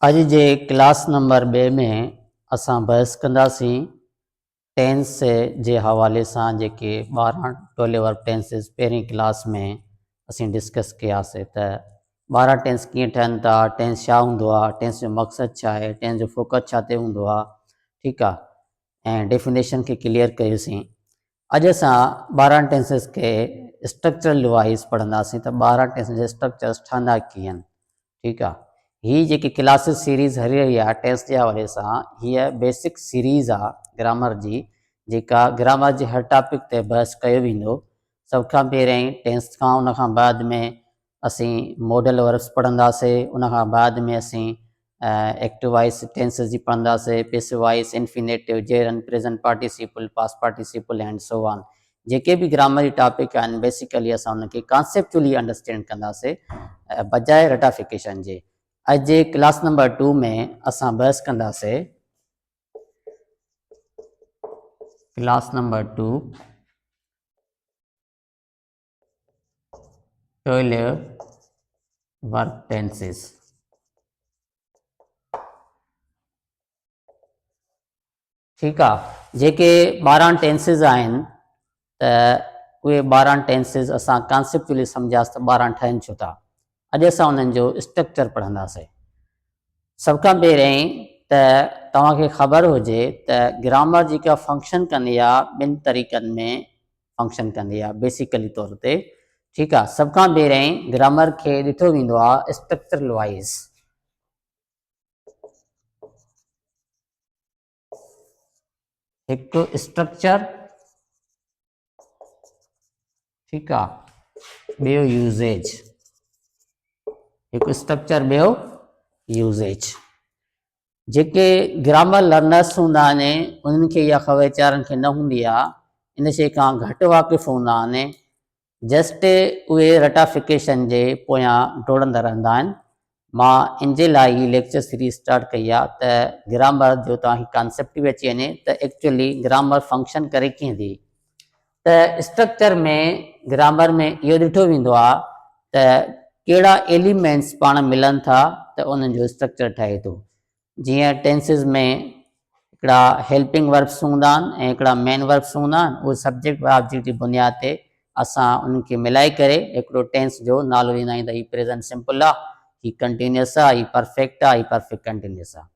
अज जे class number 2 में असां बहस कंदासीं टेंस जे हवाले सां जेके 12 वर्ब टेंसिस पहिरीं क्लास में असीं डिस्कस कयासीं त 12 टेंस कीअं ठहनि था, टेंस छा हूंदो आहे, टेंस जो मक़सदु छा आहे, टेंस जो फोकस छा ते हूंदो आहे, ठीकु आहे, ऐं डेफिनेशन खे क्लियर कयोसीं। अॼु असां 12 टेंसिस खे स्ट्रक्चरल वाइज़ पढ़ंदासीं त 12 टेंस जे स्ट्रक्चर्स ठहंदा कीअं आहिनि, ठीकु आहे। ही जेकी क्लासिस सीरीज़ हली रही आहे टेंस जे हवाले सां, हीअ बेसिक सीरीज़ आहे ग्रामर जी, जेका ग्रामर जे हर टॉपिक ते बहस कयो वेंदो। सभ खां पहिरीं टेंस खां, उन खां बाद में असीं मॉडल वर्ब्स पढ़ंदासीं, उन खां बाद में असीं एक्टिव वॉइस टेंसिस जी पढ़ंदासीं, passive voice, infinitive, gerund, present participle, past participle and so on. जेके भी ग्रामर जी टॉपिक आहिनि बेसिकली असां उनखे कॉन्सेप्चुअली अंडरस्टैंड कंदासीं बजाए रटाफिकेशन जे। अज जे क्लास नंबर 2 में असां बहस कंदासीं क्लास नंबर 2 वर्ब टेंसिस। ठीकु आहे। जेके 12 टेंसिस आहिनि त उहे 12 टेंसिस असां कॉन्सेप्चुअली सम्झियासीं त 12 ठहनि छो था। अॼु असां उन्हनि जो स्ट्रक्चर पढ़ंदासीं। सभ खां पहिरीं त तव्हांखे ख़बर हुजे त ग्रामर जेका फंक्शन कंदी आहे ॿिनि तरीक़नि में फंक्शन कंदी आहे बेसिकली तौर ते, ठीकु आहे। सभ खां पहिरीं ग्रामर खे ॾिठो वेंदो आहे स्ट्रक्चरल वाइज़। हिकु स्ट्रक्चर, ठीकु आहे, ॿियो यूज़ेज। हिकु स्ट्रक्चर, ॿियो यूज़ेज। जेके ग्रामर लर्नर्स हूंदा आहिनि उन्हनि खे इहा ख़बर वीचारनि खे न हूंदी आहे, इन शइ खां घटि वाक़ुफ़ु हूंदा आहिनि। जस्ट उहे रटाफिकेशन जे पोयां डोड़ंदा रहंदा आहिनि। मां इन जे लाइ ही लेक्चर सीरीज़ स्टार्ट कई आहे त ग्रामर जो तव्हांखे कॉन्सेप्ट बि अची वञे त एक्चुअली ग्रामर फंक्शन करे कीअं थी। त स्ट्रक्चर में ग्रामर में इहो ॾिठो वेंदो आहे त कहिड़ा एलिमेंट्स पाण मिलनि था त उन्हनि जो स्ट्रक्चर ठहे थो। जीअं टेंसिस में हिकिड़ा हेल्पिंग वर्ब्स हूंदा आहिनि ऐं हिकिड़ा मेन वर्ब्स हूंदा आहिनि। उहे सब्जेक्ट ऑब्जेक्ट जी बुनियाद ते असां उनखे मिलाए करे हिकिड़ो टेंस जो नालो ॾींदा आहियूं त हीउ प्रेज़ेंट सिंपल आहे, हीउ कंटिन्यूअस आहे, हीउ परफेक्ट आहे, हीउ परफेक्ट कंटिन्यूअस आहे,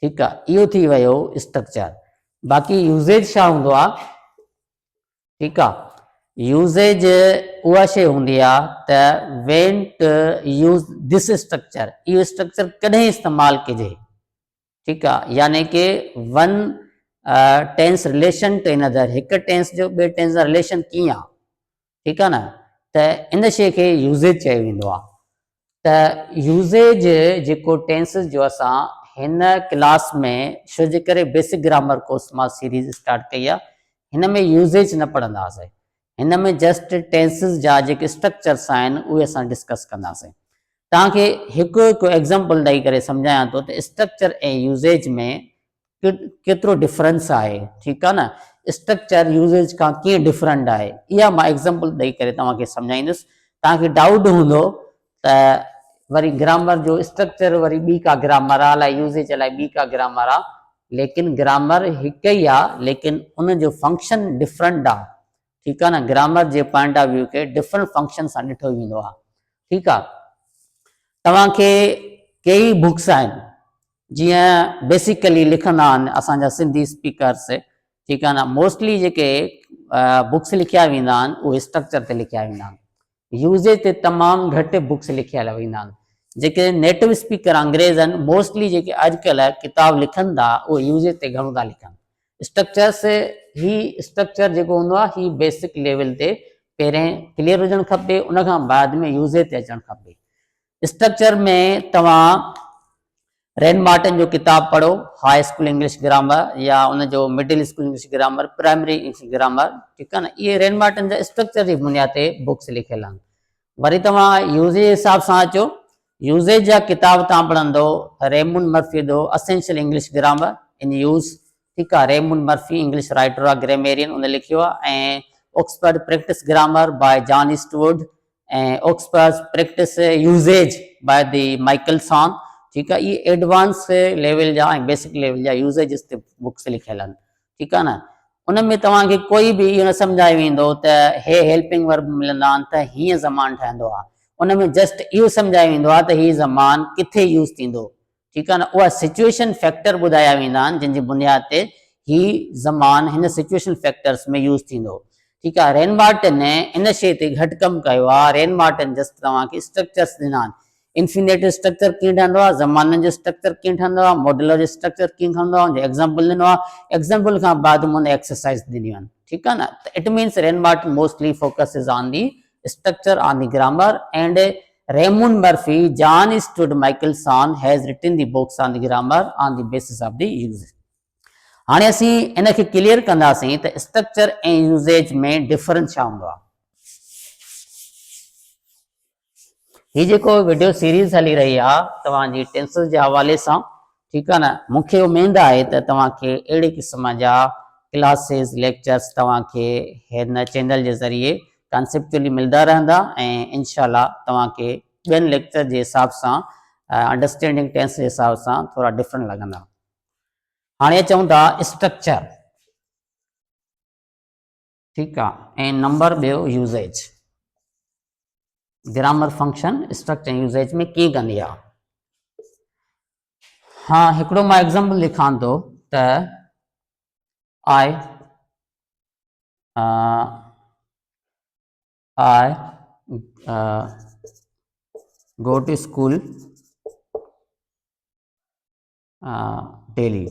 ठीकु आहे। इहो थी वियो स्ट्रक्चर। बाक़ी यूज़ेज छा हूंदो आहे, ठीकु आहे। यूज़ेज उहा शइ हूंदी आहे त when to use this structure, इहो स्ट्रक्चर कॾहिं इस्तेमालु कजे, ठीकु आहे। यानी कि one tense relation to another, हिकु टेंस जो ॿिए टेंस सां रिलेशन कीअं आहे, ठीकु आहे न। त इन शइ खे यूज़ेज चयो वेंदो आहे। त यूज़ेज जेको टेंसिस जो असां हिन क्लास में छो जे करे बेसिक ग्रामर कोर्स मां सीरीज़ स्टार्ट कई आहे, हिन में यूज़ेज न पढ़ंदासीं। हिन में जस्ट टेंसिस जा जेके स्ट्रक्चर्स आहिनि उहे असां डिस्कस कंदासीं। तव्हांखे हिकु हिकु एग्ज़ाम्पल ॾेई करे सम्झायां थो त स्ट्रक्चर ऐं यूज़ेज में केतिरो डिफरेंस आहे, ठीकु आहे न। स्ट्रक्चर यूज़ेज खां कीअं डिफरेंट आहे, इहा मां एग्ज़ाम्पल ॾेई करे तव्हांखे सम्झाईंदुसि। तव्हांखे डाउट हूंदो त वरी ग्रामर जो स्ट्रक्चर वरी ॿी का ग्रामर आहे, अलाए यूज़ेज अलाए ॿी का ग्रामर आहे, लेकिन ग्रामर हिकु ई आहे, लेकिन उनजो फंक्शन डिफरेंट आहे, ठीकु आहे न। Grammar J point of view खे डिफरेंट फंक्शन सां ॾिठो वेंदो आहे, ठीकु आहे। तव्हांखे कई बुक्स आहिनि जीअं बेसिकली लिखंदा आहिनि असांजा सिंधी स्पीकर्स, ठीकु आहे न। मोस्टली जेके बुक्स लिखिया वेंदा आहिनि उहे स्ट्रक्चर ते लिखिया वेंदा आहिनि। यूज़ेज ते तमामु घटि बुक्स लिखियल वेंदा आहिनि। जेके नेटिव स्पीकर अंग्रेज़ आहिनि, मोस्टली जेके अॼुकल्ह किताब लिखनि था उहे यूज़ेज ते घणो था लिखनि। स्ट्रक्चर्स ही स्ट्रक्चर जेको हूंदो आहे ही बेसिक लेवल ते पहिरें क्लियर हुजणु खपे, उन खां बाद में यूज़ेज ते अचणु खपे। स्ट्रक्चर में तव्हां रेन मार्टिन जो किताब पढ़ो, हाई स्कूल इंग्लिश ग्रामर, या उनजो middle school English grammar, primary English grammar, ठीकु आहे न। इहे रेन मार्टिन जा स्ट्रक्चर जी बुनियाद ते बुक्स लिखियल आहिनि। वरी तव्हां यूज़ेज हिसाब सां अचो, यूज़ेज जा किताब तव्हां पढ़ंदो रेमंड मर्फी जो essential English grammar in use, ठीकु आहे। रेमंड मर्फी इंग्लिश राइटर आहे, ग्रामेरियन, उन लिखियो आहे। ऐं Oxford practice grammar by John Eastwood, ऐं Oxford practice usage by the Michael Swan, ठीकु आहे। इहे एडवांस लेवल जा ऐं बेसिक लेवल जा यूज़ेज ते बुक्स लिखियल आहिनि, ठीकु आहे न। उन में तव्हांखे कोई बि इहो न सम्झायो वेंदो त हे हेल्पिंग वर्ब मिलंदा आहिनि त हीअं ज़मान ठहंदो आहे। उन में जस्ट इहो सम्झायो वेंदो आहे त हीअ ज़मान किथे यूज़ थींदो, ठीकु आहे न। उहा सिचुएशन फैक्टर ॿुधाया वेंदा आहिनि जंहिंजी बुनियाद ते ही ज़मान हिन सिचुएशन फैक्टर्स में यूज़ थींदो, ठीकु आहे। रेन मार्टिन इन शइ ते घटि कमु कयो आहे। रेन मार्टिन जस्ट तव्हांखे स्ट्रक्चर्स ॾिना आहिनि, इंफिनेटिव स्ट्रक्चर कीअं ठहंदो आहे, ज़माननि जो स्ट्रक्चर कीअं ठहंदो आहे, मॉड्यूलर जो स्ट्रक्चर कीअं ठहंदो आहे, एग्ज़ाम्पल ॾिनो आहे। एग्ज़ाम्पल खां बाद में एक्सरसाइज ॾिनियूं आहिनि, ठीकु आहे न। It means rain Martin mostly focuses on the structure, on the grammar, and Raymond Murphy, John Stuart Michelson has written the books on the grammar on the basis of the usage. हाणे असीं इन खे clear कंदासीं त structure ऐं usage में difference छा हूंदो आहे। ही जेको वीडियो सीरीज़ हली रही आहे तव्हांजी टेंसेस जे हवाले सां, ठीकु आहे न। मूंखे उमेद आहे त तव्हांखे अहिड़े क़िस्म जा क्लासिस लेक्चर्स तव्हांखे हिन चैनल जे ज़रिए कॉन्सेप्चुअली मिलंदा रहंदा ऐं इंशाल्लाह तव्हांखे ॿियनि लेक्चर जे हिसाब सां अंडरस्टैंडिंग टेंस जे हिसाब सां थोरा डिफरेंट लॻंदा। हाणे अचूं था स्ट्रक्चर, ठीकु आहे, ऐं नंबर ॿियो यूज़ेज। ग्रामर फंक्शन स्ट्रक्चर ऐं यूज़ेज में कीअं कंदी आहे। हाँ, हिकिड़ो मां एग्ज़ाम्पल लिखां थो त I go to school daily,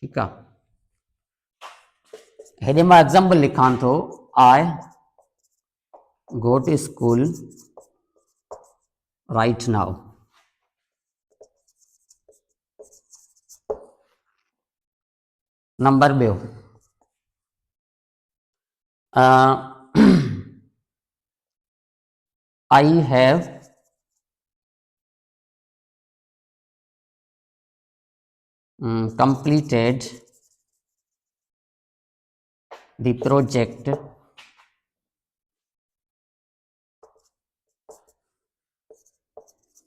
ठीकु आहे। हेॾे मां एग्ज़ाम्पल लिखां थो I go to school right now। Number ॿियो I have completed the project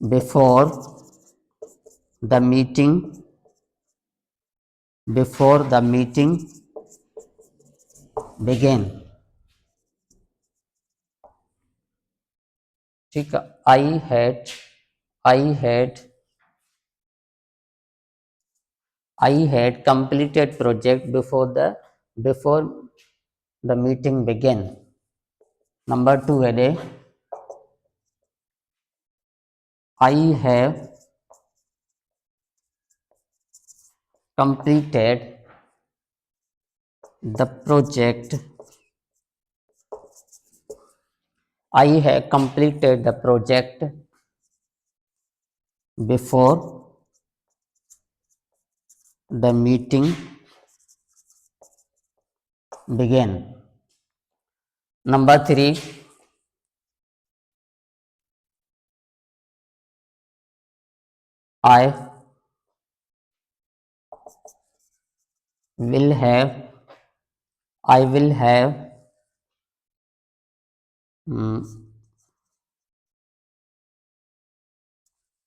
before the meeting began, ठीक है। I had completed project before the meeting began। number 2 है I have completed the project before the meeting began। number 3 I will have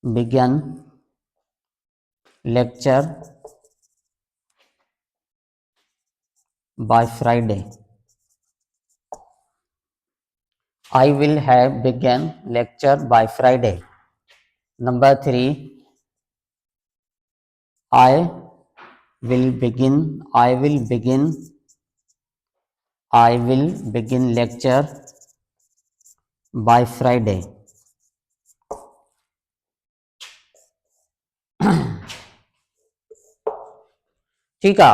begun lecture by Friday। I will have begun lecture by Friday। number 3 I will begin lecture by Friday। ठीक है।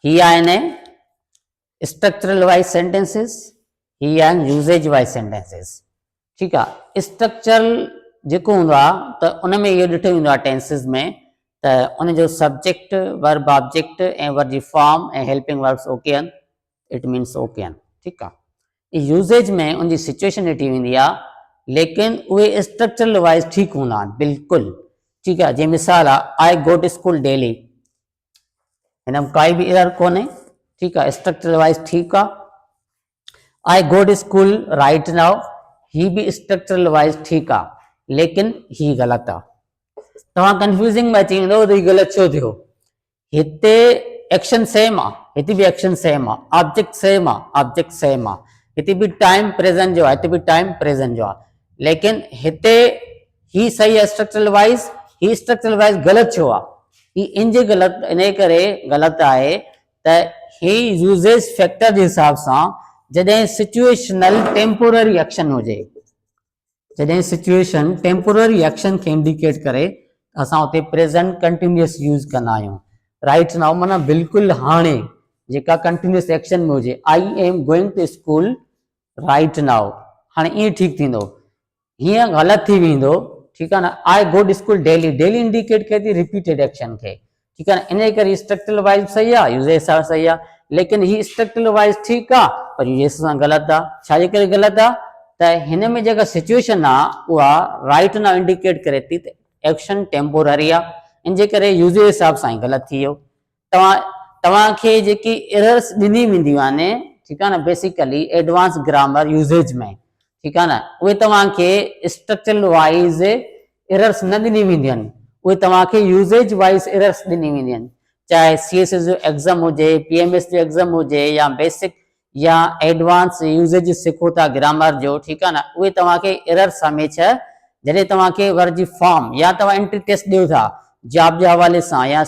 ही आहिनि structural wise sentences, ही आहिनि usage wise sentences, ठीकु आहे। Structural जेको हूंदो आहे त उन में इहो ॾिठो वेंदो आहे टेंसेस में त उन जो सब्जेक्ट वर्ब ऑब्जेक्ट ऐं वर्ब जी फॉर्म ऐं हेल्पिंग वर्ब्स ओके आहिनि, इट मीन्स ओके आहिनि, ठीकु आहे। यूज़ेज में उनजी सिचुएशन ॾिठी वेंदी आहे लेकिन उहे स्ट्रक्चरल वाइज ठीकु हूंदा आहिनि बिल्कुलु, ठीकु आहे। जीअं मिसाल आहे I go to school daily, हिन में काई बि एरर कोन्हे, ठीकु आहे, स्ट्रक्चर वाइज ठीकु आहे। I go to school right now, ही बि स्ट्रक्चरल वाइज ठीकु आहे, लेकिन ही ग़लति आहे। तव्हां कंफ्यूजिंग में अची वेंदो त ही ग़लति छो थियो। हिते एक्शन सेम आहे, हिते भी एक्शन सेम आहे, ऑब्जेक्ट सेम आहे, ऑब्जेक्ट सेम आहे, हिते भी टाइम प्रेजेंट जो आहे, हिते भी टाइम प्रेजेंट जो आहे, लेकिन हिते ही सही आहे स्ट्रक्चरल वाइज, ही स्ट्रक्चरल वाइज ग़लति छो आहे। ही इंजे ग़लति इन करे ग़लति आहे त ही यूजेज फैक्टर जे हिसाब सां जॾहिं सिचुएशनल टेम्पोररी एक्शन हुजे, जॾहिं सिचुएशन टेम्पोररी एक्शन खे इंडिकेट करे असां उते प्रेजेंट कंटिन्यूअस यूज़ कंदा आहियूं। राइट नाउ माना बिल्कुलु हाणे जेका कंटिन्यूअस एक्शन में हुजे, I am going to school right now, हाणे ईअं ठीकु थींदो, हीअं ग़लति थी वेंदो, ठीकु आहे न। I go to school daily, daily indicate करे थी रिपीटेड एक्शन खे, ठीकु आहे न। इन करे स्ट्रक्चरल वाइज सही आहे, यूजेज सां सही आहे, लेकिन ही स्ट्रक्चरल वाइज ठीकु आहे पर यूजेज सां ग़लति आहे। छाजे करे ग़लति आहे त हिन में जेका सिचुएशन आहे उहा राइट नाउ इंडिकेट करे थी त एक्शन टेम्पोररी आहे, इन जे करे यूजेज हिसाब सां ई ग़लति थी वियो। तव्हांखे जेकी एरर्स ॾिनी वेंदियूं आहिनि, ठीकु आहे न, बेसिकली एडवांस ग्रामर यूजेज में, ठीकु आहे न, उहे तव्हांखे स्ट्रक्चरल वाइज एरर्स न ॾिनी वेंदियूं आहिनि, उहे तव्हांखे यूजेज वाइज एरर्स ॾिनी वेंदियूं आहिनि। चाहे CSS जो एग्ज़ाम हुजे, PMS जो एग्ज़ाम हुजे, या बेसिक या एडवांस यूजेज सिखो था ग्रामर जो, ठीकु आहे न, उहे तव्हांखे एरर्स हमेशह जॾहिं तव्हांखे वर्ड जी फॉर्म या तव्हां एंट्री टेस्ट ॾियो था जॉब जे हवाले सां, या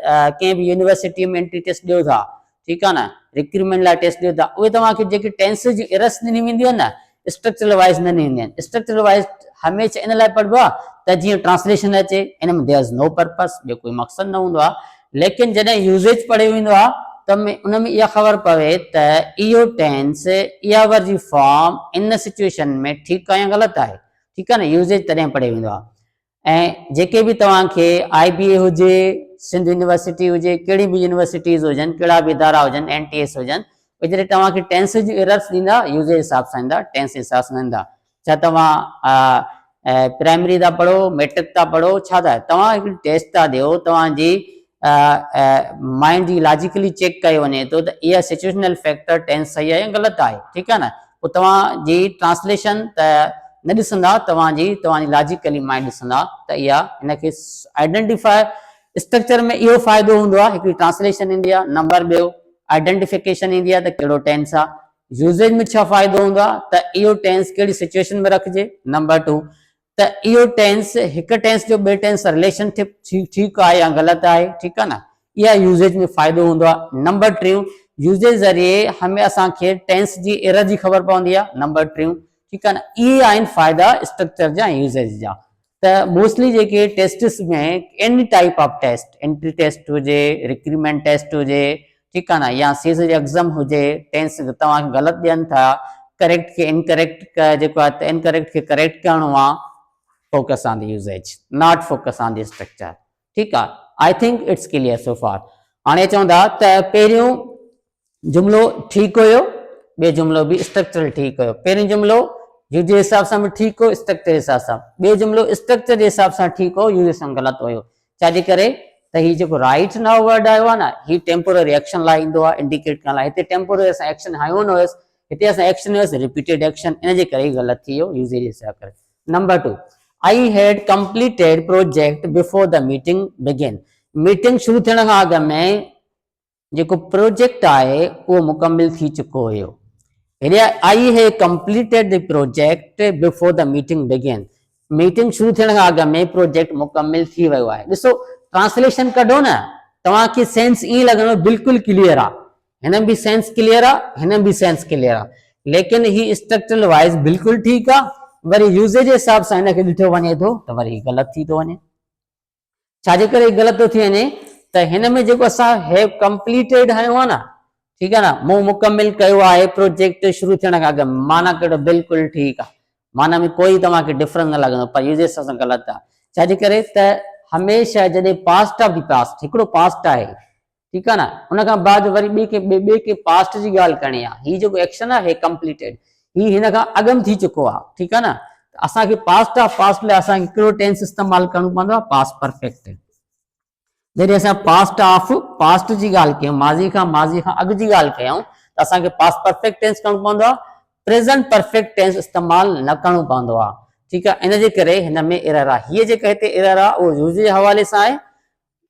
कंहिं बि यूनिवर्सिटी में एंट्री टेस्ट ॾियो था, ठीकु आहे न, रिक्रूटमेंट लाइ टेस्ट ॾियो था, उहे तव्हांखे जेके टेंस जी एरर्स ॾिनी वेंदियूं आहिनि न, स्ट्रक्चरल वाइज न ॾिनी वेंदियूं आहिनि। स्ट्रक्चरल वाइज हमेशह इन लाइ पढ़बो आहे त जीअं ट्रांसलेशन अचे, इन में देयर इज़ नो पर्पस, ॿियो कोई मक़सदु न हूंदो आहे। लेकिन जॾहिं यूजेज पढ़ियो वेंदो आहे त उन में इहा ख़बर पवे त इहो टेंस, इहा वर्ड जी फॉर्म इन सिचुएशन में ठीकु आहे या ग़लति आहे, ठीकु आहे न, यूजेज तॾहिं पढ़ियो वेंदो आहे। ऐं जेके बि तव्हांखे IBA हुजे, सिंध यूनिवर्सिटी हुजे, कहिड़ी बि यूनिवर्सिटीज़ हुजनि, कहिड़ा बि इदारा हुजनि, NTS हुजनि, उहे जॾहिं तव्हांखे टेंस जी एरर्स ॾींदा, यूजेज हिसाब सां ईंदा, टेंस हिसाब सां ईंदा। छा तव्हां प्राइमरी था पढ़ो, मैट्रिक था पढ़ो, छा था तव्हां हिकिड़ी टेस्ट था ॾियो, तव्हांजी माइंड जी लॉजिकली चेक कयो वञे थो त इहा सिचुएशनल फैक्टर टेंस सही आहे या ग़लति आहे, ठीकु आहे न। पोइ तव्हांजी ट्रांसलेशन त न ॾिसंदा, तव्हांजी लॉजिकली माइंड ॾिसंदा त इहा हिनखे आइडेंटिफाई। स्ट्रक्चर में इहो फ़ाइदो हूंदो आहे, हिकिड़ी ट्रांसलेशन ईंदी आहे, नंबर ॿियो आइडेंटिफिकेशन ईंदी आहे त कहिड़ो टेंस आहे। यूजेज में छा फ़ाइदो हूंदो आहे त इहो टेंस कहिड़ी सिचुएशन में रखिजे। नंबर 2 त इहो टेंस हिकु टेंस जो ॿिए टेंस सां रिलेशनशिप ठीकु आहे या ग़लति आहे, ठीकु आहे न, इहा यूजेज में फ़ाइदो हूंदो आहे। नंबर 3 यूजेज ज़रिए हमें असांखे टेंस जी एरर जी ख़बर पवंदी आहे। नंबर 3, ठीकु आहे न, इहे आहिनि फ़ाइदा स्ट्रक्चर जा, यूजेज जा। त मोस्टली जेके टेस्टिस में any type of test, entry test हुजे, रिक्रूटमेंट टेस्ट हुजे, ठीकु आहे न, या CSS जो एग्ज़ाम हुजे, टेंस तव्हांखे ग़लति ॾियनि था, करेक्ट खे इनकरेक्ट जेको आहे त इनकरेक्ट खे करेक्ट करिणो आहे, focus on the usage, not focus on the structure, ठीकु आहे। I think it's clear so far. हाणे चवंदा त पहिरियों जुमिलो ठीकु हुयो, ॿियो जुमिलो बि स्ट्रक्चरल ठीकु हुयो। पहिरियों जुमिलो यूज जे हिसाब सां बि ठीकु हो, स्ट्रक्चर जे हिसाब सां, ॿियो जुमिलो स्ट्रक्चर जे हिसाब सां ठीकु हो, यूज सां ग़लति हुयो। छाजे करे त ही जेको राइट नाउ वर्ड आयो आहे न, ही टेम्पोररी एक्शन लाइ ईंदो आहे, इंडिकेट करण लाइ। हिते टेम्पोररी असां एक्शन हयो न हुयसि, हिते असां एक्शन हुयसि रिपीटेड एक्शन, इन जे करे ग़लति थी वियो यूजेज जे हिसाब करे। Number 2 I had completed project before the meeting began. Meeting शुरू थियण खां अॻु में जेको प्रोजेक्ट आहे उहो मुकमिल थी चुको हुयो। हेॾे I had completed the project before the meeting began. Meeting शुरू थियण खां अॻु में प्रोजेक्ट मुकमिल थी वियो आहे। ॾिसो ट्रांसलेशन कढो न, तव्हांखे सेंस ईअं लॻंदो बिल्कुलु क्लियर आहे, हिन बि सेंस क्लियर आहे, हिन बि सेंस क्लियर आहे, लेकिन ही स्ट्रक्चरल वाइज बिल्कुलु ठीकु आहे, वरी यूजेज जे हिसाब सां हिनखे ॾिठो वञे थो त वरी ग़लति थी थो वञे। छाजे करे ग़लति थो थी वञे त हिन में जेको असां हैव कंप्लीटेड हयो आहे न, ठीकु आहे न, मूं मुकमिल कयो आहे प्रोजेक्ट शुरू थियण खां अॻु, माना कहिड़ो बिल्कुलु ठीकु आहे, माना में कोई तव्हांखे डिफरेंस न लॻंदो, पर यूजेज सां ग़लति आहे। छाजे करे त हमेशह जॾहिं पास्ट ऑफ द पास्ट, हिकिड़ो पास्ट आहे, ठीकु आहे न, उन खां बाद वरी ॿिए के पास्ट जी ॻाल्हि करणी आहे। हीउ जेको एक्शन आहे कंप्लीटेड, ही हिन खां अॻु में थी चुको आहे, ठीकु आहे न। असांखे पास्ट ऑफ पास्ट लाइ असांखे हिकिड़ो टेंस इस्तेमालु करणो पवंदो आहे, पास्ट परफेक्ट। जॾहिं असां पास्ट ऑफ पास्ट जी ॻाल्हि कयूं, माज़ी खां अॻु जी ॻाल्हि कयूं, त असांखे पास्ट परफेक्ट टेंस करणो पवंदो आहे, प्रेज़ेंट परफेक्ट टेंस इस्तेमालु न करणो पवंदो आहे, ठीकु आहे। इन जे करे हिन में एरर आहे। हीअ जेका हिते एरर आहे उहो यूज़र जे हवाले सां आहे,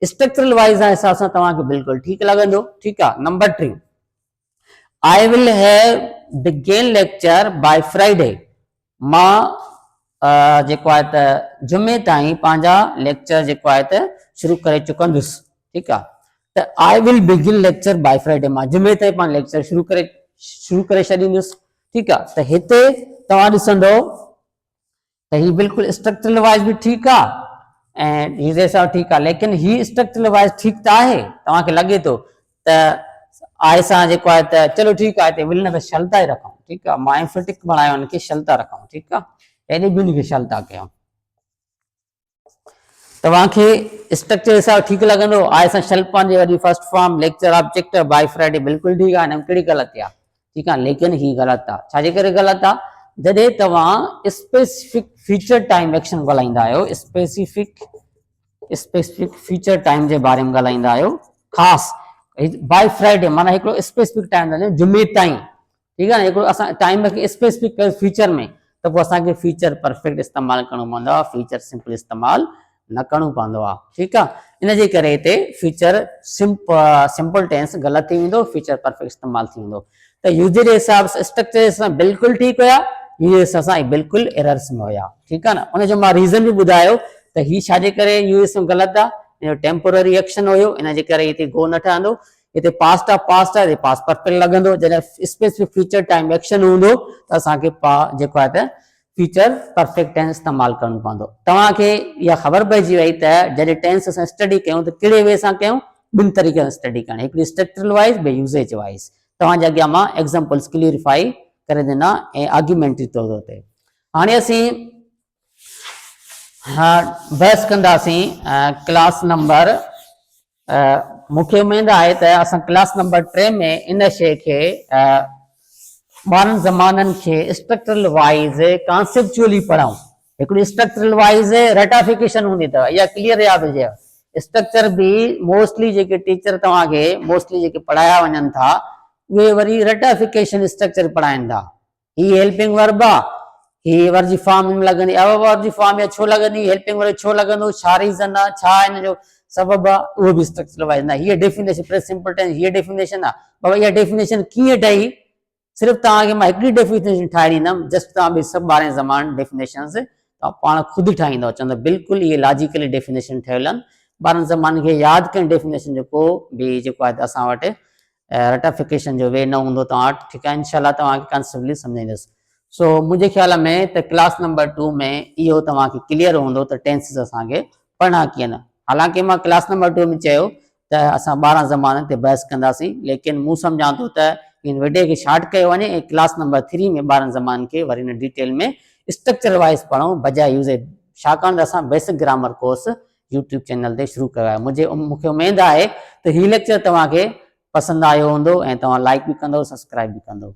स्ट्रक्चरल वाइज़ जे हिसाब सां तव्हांखे बिल्कुलु ठीकु लॻंदो। ठीकु आहे। Number 3, I will have begin lecture by Friday. मां जेको आहे त जुमे ताईं पंहिंजा लेक्चर जेको आहे त शुरू करे चुकंदुसि। ठीकु आहे। त I will begin lecture by Friday, मां जुमे ताईं पंहिंजो लेक्चर शुरू करे छॾींदुसि। ठीकु आहे। त हिते तव्हां ॾिसंदो त ही बिल्कुलु स्ट्रक्चरल वाइज़ बि ठीकु आहे ऐं हीअ सां ठीकु आहे, लेकिन ही स्ट्रक्चरल वाइज़ ठीकु त आहे। तव्हांखे लॻे थो त आए सां जेको आहे त चलो ठीकु आहे, हिते विल न त शल था ई रखूं। ठीकु आहे। मां एम्फेटिक बणायो हुनखे शल था रखूं। ठीकु आहे। हेॾे बि हुनखे शल था कयूं। तव्हांखे स्ट्रक्चर हिसाब ठीकु लॻंदो। आए सां शल पवंदी, वरी first form lecture object by Friday बिल्कुलु ठीकु आहे। हिन में कहिड़ी ग़लती आहे? ठीकु आहे। लेकिन ही ग़लति आहे। छाजे करे ग़लति आहे? जॾहिं तव्हां स्पेसिफिक फीचर टाइम एक्शन ॻाल्हाईंदा आहियो, स्पेसिफिक फीचर टाइम जे बारे में ॻाल्हाईंदा आहियो, ख़ासि बाय फ्राइडे माना हिकिड़ो स्पेसिफिक टाइम जुमे ताईं। ठीकु आहे। हिकिड़ो असां टाइम खे स्पेसिफिक कयो फीचर में, त पोइ असांखे फीचर परफेक्ट इस्तेमालु करणो पवंदो आहे, फीचर सिंपल इस्तेमालु न करणो पवंदो आहे। ठीकु आहे। इन जे करे हिते फीचर सिंपल टेंस ग़लति थी वेंदो, फीचर परफेक्ट इस्तेमालु थी वेंदो। त यूज़र जे हिसाब सां स्ट्रक्चर सां बिल्कुलु ठीकु हुया, यूज़र हिसाब सां बिल्कुलु एरर्स में हुया। ठीकु आहे न। उनजो मां रीज़न बि ॿुधायो त ही छाजे करे यूज़र सां ग़लति आहे, हिन जो टेम्पोररी एक्शन हुयो, इन जे करे हिते गो न ठहंदो। हिते पास्ट आहे, हिते पास्ट परफेक्ट लॻंदो। जॾहिं स्पेसिफिक फीचर टाइम एक्शन हूंदो त असांखे जेको आहे त फीचर परफेक्ट टेंस इस्तेमालु करणो पवंदो। तव्हांखे इहा ख़बर पइजी वई त जॾहिं टेंस असां स्टडी कयूं त कहिड़े वे सां कयूं, ॿिनि तरीक़े सां स्टडी करणी, हिकिड़ी स्ट्रक्चरल वाइज़, ॿई यूज़ेज वाइज़। तव्हांजे अॻियां मां एग्ज़ाम्पल्स क्लियरिफाई करे ॾिना ऐं आर्ग्यूमेंटरी तौर ते। हाणे असीं बहस कंदासीं क्लास नंबर, मूंखे उमेद आहे त असां क्लास नंबर 3 में इन शइ खे ॿारनि ज़माननि खे स्ट्रक्चरल वाइज़ कॉन्सेप्चुअली पढ़ूं। हिकिड़ी स्ट्रक्चरल वाइज़ रेटाफिकेशन हूंदी अथव, इहा क्लियर यादि हुजेव। स्ट्रक्चर बि मोस्टली जेके टीचर तव्हांखे मोस्टली जेके पढ़ाया वञनि था उहे वरी रेटाफिकेशन स्ट्रक्चर पढ़ाइनि था। ही हेल्पिंग वर्ब आहे, ही वर्ब जी फॉर्म में लॻंदी, अब वर्ब जी फॉर्म में छो लॻंदी, हेल्पिंग वर्ब छो लॻंदो, छा रीज़न आहे, छा हिन जो सबब आहे, उहो बि स्ट्रक्चरल वाइज़ न। हीअ डेफिनेशन प्रेजेंट सिंपल टेंस, हीअ डेफिनेशन आहे। बाबा इहा डेफिनेशन कीअं ठही? सिर्फ़ु तव्हांखे मां हिकिड़ी डेफिनेशन ठाहे ॾींदुमि, जस्ट तव्हां बि सभु 12 ज़मान डेफिनेशन्स तव्हां पाण ख़ुदि ठाहींदव, चवंदव बिल्कुलु इहे लॉजिकली डेफिनेशन ठहियल आहिनि। 12 ज़मान खे यादि कनि डेफिनेशन जो को बि जेको आहे असां वटि रेटाफिकेशन जो वे न हूंदो तव्हां वटि। ठीकु आहे। इनशाला तव्हांखे कॉन्सेप्टली सम्झाईंदुसि। सो मुंहिंजे ख़्याल में त क्लास नंबर 2 में इहो तव्हांखे क्लियर हूंदो त टेंसिस असांखे पढ़ना कीअं न। हालांकि मां क्लास नंबर 2 में चयो त असां 12 ज़मान ते बहस कंदासीं, लेकिन मूं सम्झां थो त इन वीडियो खे शार्ट कयो वञे ऐं क्लास नंबर 3 में 12 ज़मान खे वरी हिन डिटेल में स्ट्रक्चर वाइज़ पढ़ूं बजाए यूज़ेज, छाकाणि त असां basic grammar course YouTube channel ते शुरू कयो आहे। मूंखे उमेद आहे त हीउ लेक्चर तव्हांखे पसंदि आयो हूंदो ऐं तव्हां लाइक बि कंदो, सब्सक्राइब बि कंदो।